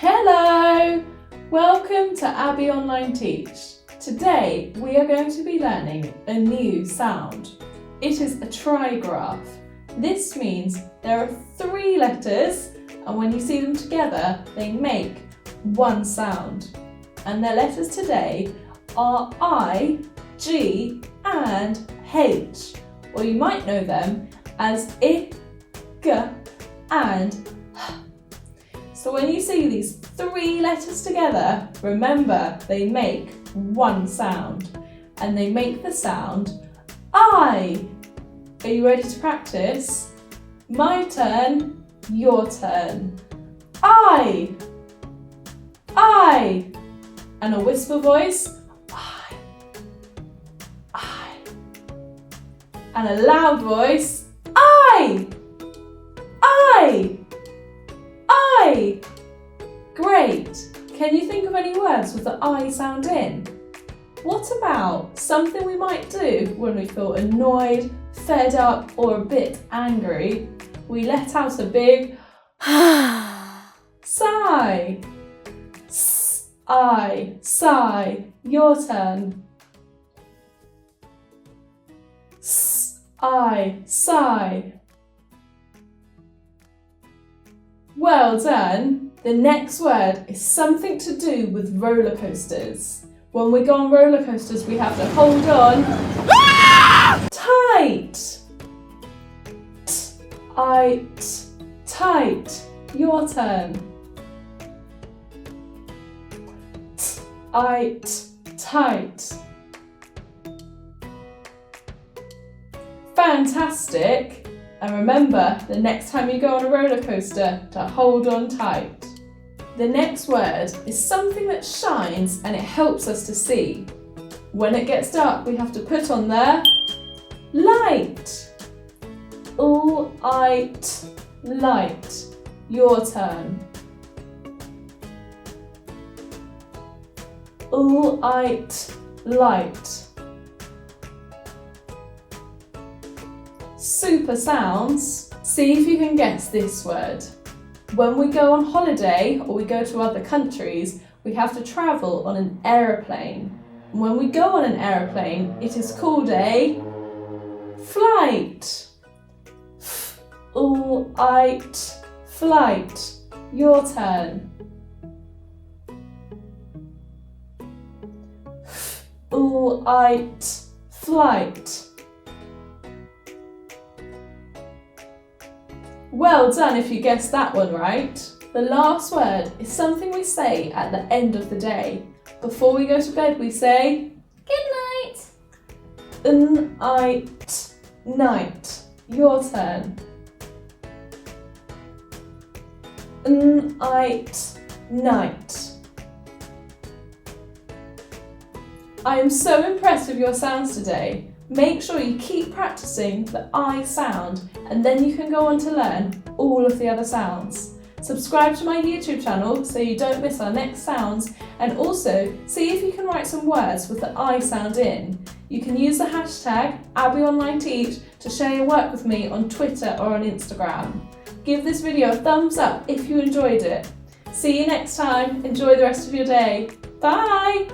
Hello! Welcome to Abby Online Teach. Today we are going to be learning a new sound. It is a trigraph. This means there are 3 letters and when you see them together they make one sound. And their letters today are I, G and H, or you might know them as I, G and H. So when you see these 3 letters together, remember they make one sound and they make the sound I. Are you ready to practice? My turn, your turn. I. And a whisper voice, I. And a loud voice, I. Great! Can you think of any words with the I sound in? What about something we might do when we feel annoyed, fed up or a bit angry? We let out a big sigh. I, sigh. Your turn. I, sigh. Well done. The next word is something to do with roller coasters. When we go on roller coasters, we have to hold on tight. Tight. Your turn. Tight. Fantastic. And remember, the next time you go on a roller coaster, to hold on tight. The next word is something that shines and it helps us to see. When it gets dark, we have to put on the light. Light. Your turn. Light. Super sounds. See if you can guess this word. When we go on holiday or we go to other countries, we have to travel on an aeroplane. And when we go on an aeroplane, it is called a flight. Flight. Your turn. Flight. Well done if you guessed that one right. The last word is something we say at the end of the day. Before we go to bed we say good night. Night. Your turn. Night. I am so impressed with your sounds today. Make sure you keep practicing the I sound and then you can go on to learn all of the other sounds. Subscribe to my YouTube channel so you don't miss our next sounds, and also see if you can write some words with the I sound in. You can use the hashtag AbbyOnlineTeach to share your work with me on Twitter or on Instagram. Give this video a thumbs up if you enjoyed it. See you next time. Enjoy the rest of your day. Bye!